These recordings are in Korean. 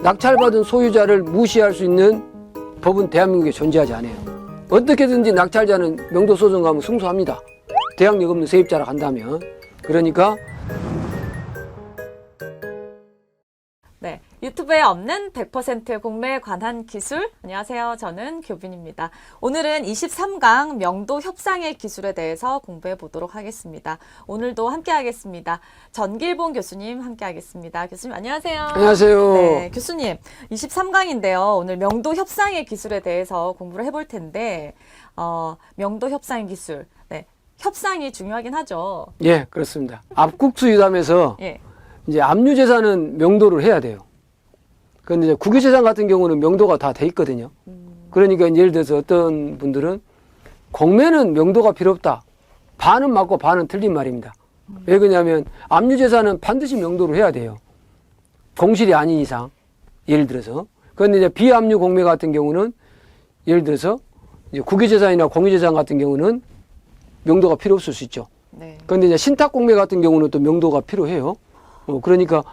낙찰받은 소유자를 무시할 수 있는 법은 대한민국에 존재하지 않아요. 어떻게든지 낙찰자는 명도 소송 가면 승소합니다. 대항력 없는 세입자라 간다면. 그러니까 네, 유튜브에 없는 100% 공매에 관한 기술. 안녕하세요. 저는 교빈입니다. 오늘은 23강 명도 협상의 기술에 대해서 공부해 보도록 하겠습니다. 오늘도 함께 하겠습니다. 전길봉 교수님 함께 하겠습니다. 교수님 안녕하세요. 안녕하세요. 네, 교수님 23강인데요. 오늘 명도 협상의 기술에 대해서 공부를 해볼 텐데 명도 협상의 기술. 네, 협상이 중요하긴 하죠. 예, 그렇습니다. 압국수 유담에서 예. 이제 압류재산은 명도를 해야 돼요. 그런데 이제 국유재산 같은 경우는 명도가 다 돼 있거든요. 그러니까 예를 들어서 어떤 분들은 공매는 명도가 필요 없다. 반은 맞고 반은 틀린 말입니다. 왜 그러냐면 압류재산은 반드시 명도를 해야 돼요. 공실이 아닌 이상. 예를 들어서. 그런데 이제 비압류 공매 같은 경우는 예를 들어서 이제 국유재산이나 공유재산 같은 경우는 명도가 필요 없을 수 있죠. 네. 그런데 이제 신탁 공매 같은 경우는 또 명도가 필요해요. 그러니까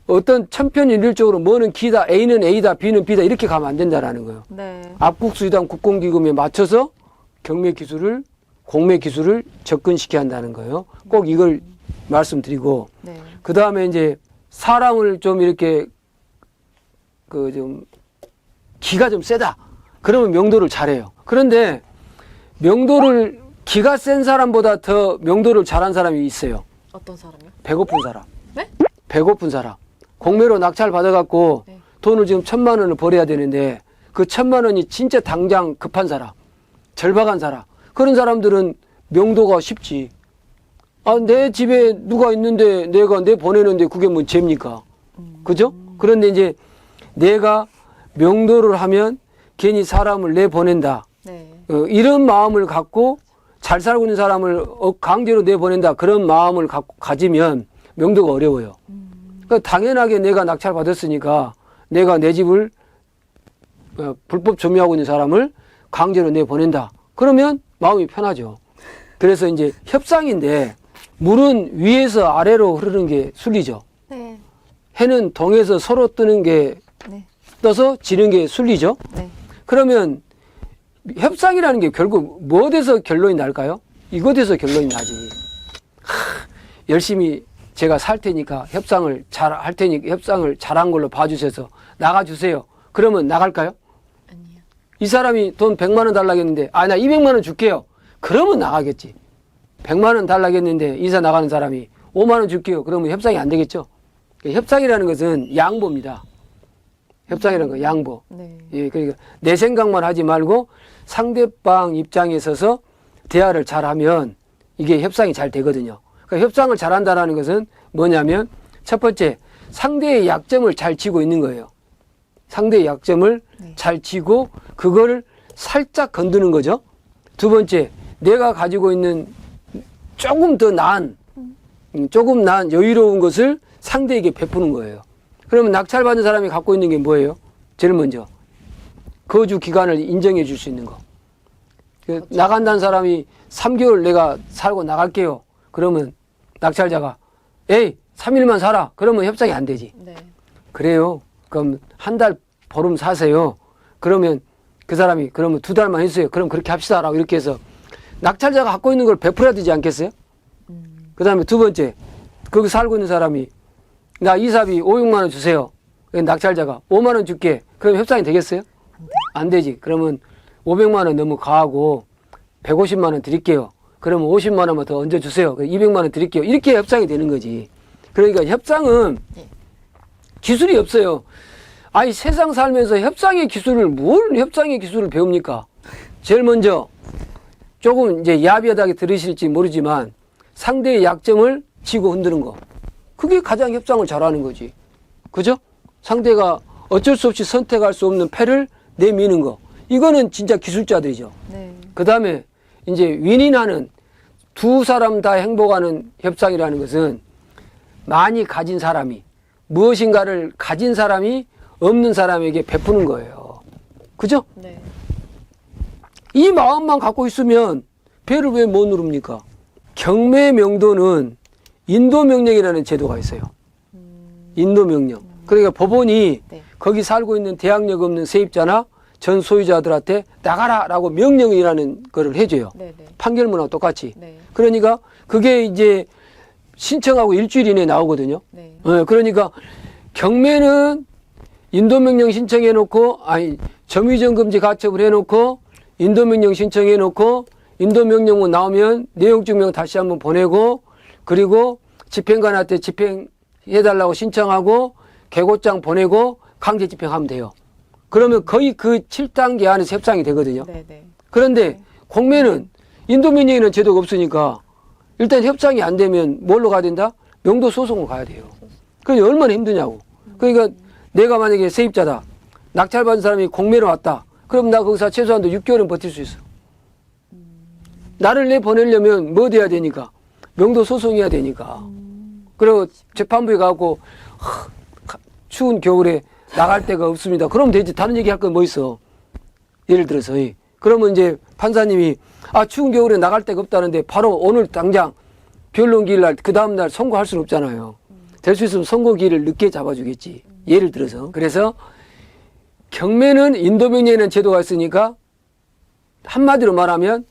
어떤 천편일률적으로 뭐는 기다, A는 A다, B는 B다 이렇게 가면 안 된다라는 거예요. 네. 압국수유담 국공기금에 맞춰서 경매 기술을, 공매 기술을 접근시켜야 한다는 거예요. 꼭 이걸 말씀드리고, 네. 그 다음에 이제 사람을 좀 이렇게 기가 좀 세다. 그러면 명도를 잘해요. 그런데 명도를 기가 센 사람보다 더 명도를 잘한 사람이 있어요. 어떤 사람이요? 배고픈 사람. 네? 배고픈 사람. 공매로 낙찰 받아갖고 네. 돈을 지금 1,000만 원을 벌어야 되는데 그 1,000만 원이 진짜 당장 급한 사람, 절박한 사람. 그런 사람들은 명도가 쉽지. 아, 내 집에 누가 있는데 내가 내 보내는데 그게 뭐 죄입니까? 그죠? 그런데 이제 내가 명도를 하면 괜히 사람을 내보낸다. 네. 이런 마음을 갖고 잘 살고 있는 사람을 강제로 내보낸다. 그런 마음을 가지면 명도가 어려워요. 그러니까 당연하게 내가 낙찰 받았으니까 내가 내 집을 불법 점유하고 있는 사람을 강제로 내보낸다. 그러면 마음이 편하죠. 그래서 이제 협상인데 물은 위에서 아래로 흐르는 게 순리죠. 네. 해는 동에서 서로 뜨는 게 네. 떠서 지는 게 순리죠. 네. 그러면 협상이라는 게 결국 무엇에서 결론이 날까요? 이것에서 결론이 나지. 열심히 제가 살 테니까 협상을 잘 할 테니까 협상을 잘한 걸로 봐주셔서 나가주세요. 그러면 나갈까요? 아니요. 이 사람이 돈 100만 원 달라겠는데 나 200만 원 줄게요. 그러면 나가겠지. 100만 원 달라겠는데 이사 나가는 사람이 5만 원 줄게요. 그러면 협상이 안 되겠죠. 협상이라는 것은 양보입니다. 협상이라는 건 양보. 네. 예, 그러니까 내 생각만 하지 말고 상대방 입장에 서서 대화를 잘하면 이게 협상이 잘 되거든요. 그러니까 협상을 잘한다는 것은 뭐냐면 첫 번째 상대의 약점을 잘 쥐고 있는 거예요. 상대의 약점을 네. 잘 쥐고 그거를 살짝 건드는 거죠. 두 번째 내가 가지고 있는 조금 더 나은 여유로운 것을 상대에게 베푸는 거예요. 그러면 낙찰받은 사람이 갖고 있는 게 뭐예요? 제일 먼저 거주 기간을 인정해 줄 수 있는 거. 그렇죠. 나간다는 사람이 3개월 내가 살고 나갈게요. 그러면 낙찰자가 에이 3일만 살아. 그러면 협상이 안 되지. 네. 그래요. 그럼 한 달 보름 사세요. 그러면 그 사람이 그러면 2달만 해주세요. 그럼 그렇게 합시다라고 이렇게 해서 낙찰자가 갖고 있는 걸 베풀어야 되지 않겠어요? 그 다음에 두 번째 거기 살고 있는 사람이 나 이사비 500만 원 주세요. 낙찰자가 5만 원 줄게. 그럼 협상이 되겠어요? 안 되지. 그러면 500만 원 너무 과하고 150만 원 드릴게요. 그러면 50만 원만 더 얹어주세요. 200만 원 드릴게요. 이렇게 협상이 되는 거지. 그러니까 협상은 기술이 없어요. 아니 세상 살면서 협상의 기술을 뭘 협상의 기술을 배웁니까? 제일 먼저 조금 이제 야비하게 들으실지 모르지만 상대의 약점을 쥐고 흔드는 거. 그게 가장 협상을 잘하는 거지. 그죠? 상대가 어쩔 수 없이 선택할 수 없는 패를 내미는 거. 이거는 진짜 기술자들이죠. 네. 그 다음에 이제 윈윈하는 두 사람 다 행복하는 협상이라는 것은 많이 가진 사람이 무엇인가를 가진 사람이 없는 사람에게 베푸는 거예요. 그죠? 네. 이 마음만 갖고 있으면 배를 왜 못 누릅니까? 경매 명도는 인도명령이라는 제도가 있어요. 인도명령. 그러니까 법원이 네. 거기 살고 있는 대항력 없는 세입자나 전 소유자들한테 나가라라고 명령이라는 거를 해줘요. 네, 네. 판결문하고 똑같이. 네. 그러니까 그게 이제 신청하고 일주일 이내에 나오거든요. 네. 그러니까 경매는 인도명령 신청해놓고, 아니, 점유이전 금지 가처분 해놓고, 인도명령 신청해놓고, 인도명령문 나오면 내용증명 다시 한번 보내고, 그리고 집행관한테 집행해달라고 신청하고, 개고장 보내고, 강제 집행하면 돼요. 그러면 거의 그 7단계 안에서 협상이 되거든요. 네, 네. 그런데 공매는 인도명령에는 제도가 없으니까 일단 협상이 안 되면 뭘로 가야 된다? 명도 소송으로 가야 돼요. 그게 얼마나 힘드냐고. 그러니까 내가 만약에 세입자다. 낙찰받은 사람이 공매로 왔다. 그럼 나 거기서 최소한도 6개월은 버틸 수 있어. 나를 내보내려면 뭐 돼야 되니까? 명도 소송해야 되니까. 그리고 재판부에 가고 추운 겨울에 나갈 데가 없습니다. 그럼 되지. 다른 얘기 할 건 뭐 있어? 예를 들어서. 그러면 이제 판사님이 추운 겨울에 나갈 데가 없다는데 바로 오늘 당장 변론기일 날 그 다음날 선고할 수는 없잖아요. 될 수 있으면 선고기일을 늦게 잡아주겠지. 예를 들어서. 그래서 경매는 인도명령에는 제도가 있으니까 한마디로 말하면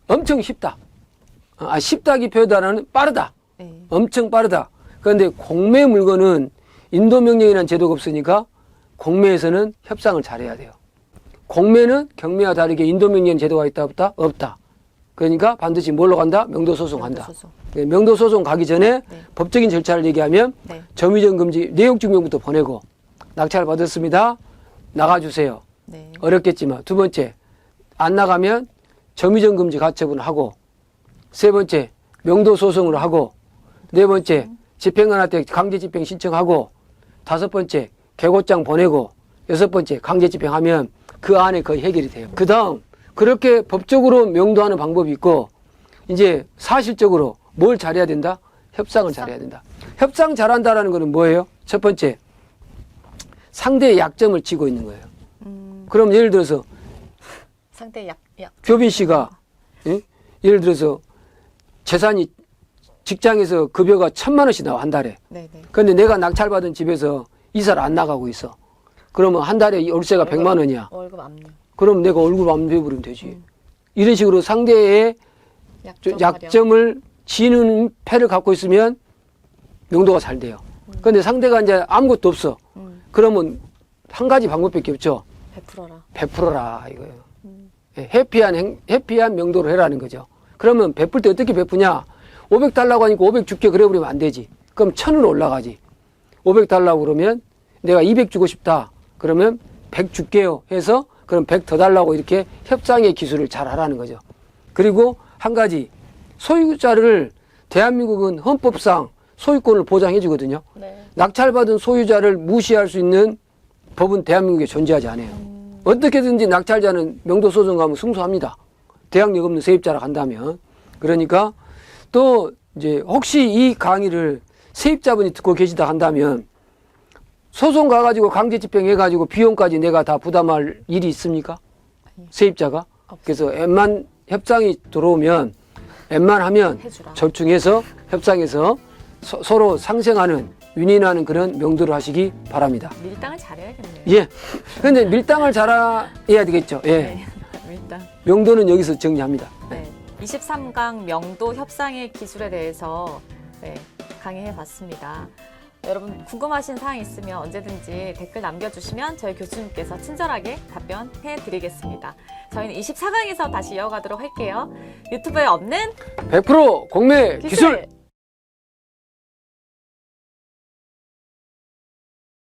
엄청 쉽다. 쉽다기보다는 빠르다. 네. 엄청 빠르다. 그런데 공매 물건은 인도명령이라는 제도가 없으니까 공매에서는 협상을 잘해야 돼요. 공매는 경매와 다르게 인도명령 제도가 있다 없다? 없다. 그러니까 반드시 뭘로 간다? 명도소송 간다. 명도소송. 명도소송 가기 전에 네. 법적인 절차를 얘기하면 네. 점유이전 금지 내용증명부터 보내고 낙찰 받았습니다. 나가주세요. 네. 어렵겠지만 두 번째 안 나가면 점유이전 금지 가처분을 하고 세 번째 명도소송을 하고 네 번째 집행관한테 강제 집행 신청하고 다섯 번째 개고장 보내고 여섯 번째 강제 집행하면 그 안에 거의 해결이 돼요. 그 다음 그렇게 법적으로 명도하는 방법이 있고 이제 사실적으로 뭘 잘해야 된다? 협상을 잘해야 된다. 협상 잘한다라는 거는 뭐예요? 첫 번째 상대의 약점을 치고 있는 거예요. 그럼 예를 들어서 상대 약. 교빈 씨가 예를 들어서 재산이 직장에서 급여가 1,000만 원씩 나와 한 달에. 네, 네. 그런데 내가 낙찰받은 집에서 이사를 안 나가고 있어. 그러면 한 달에 월세가 100만 원이야. 월급 압류. 그럼 내가 얼굴 안 배부르면 되지. 이런 식으로 상대의 약점을 지는 패를 갖고 있으면 명도가 잘 돼요. 그런데 상대가 이제 아무것도 없어. 그러면 한 가지 방법밖에 없죠. 베풀어라. 베풀어라 이거예요. 해피한 명도를 해라는 거죠. 그러면 베풀 때 어떻게 베푸냐? 500달라고 하니까 500 줄게 그래 버리면 안 되지. 그럼 1000으로 올라가지. 500달라고 그러면 내가 200 주고 싶다. 그러면 100 줄게요 해서 그럼 100 더 달라고 이렇게 협상의 기술을 잘 하라는 거죠. 그리고 한 가지 소유자를 대한민국은 헌법상 소유권을 보장해 주거든요. 네. 낙찰받은 소유자를 무시할 수 있는 법은 대한민국에 존재하지 않아요. 어떻게든지 낙찰자는 명도소송 가면 승소합니다. 대항력 없는 세입자라 간다면. 그러니까 또 이제 혹시 이 강의를 세입자분이 듣고 계시다 한다면 소송 가가지고 강제 집행해가지고 비용까지 내가 다 부담할 일이 있습니까? 세입자가? 그래서 웬만 협상이 들어오면 웬만하면 해주라. 절충해서 협상해서 서로 상생하는 윈윈하는 그런 명도를 하시기 바랍니다. 밀당을 잘해야겠네요. 예. 근데 밀당을 잘해야 되겠죠. 예. 네. 밀당. 명도는 여기서 정리합니다. 네. 23강 명도 협상의 기술에 대해서 강의해 봤습니다. 여러분 궁금하신 사항 있으면 언제든지 댓글 남겨주시면 저희 교수님께서 친절하게 답변해 드리겠습니다. 저희는 24강에서 다시 이어가도록 할게요. 유튜브에 없는 100% 공매 기술!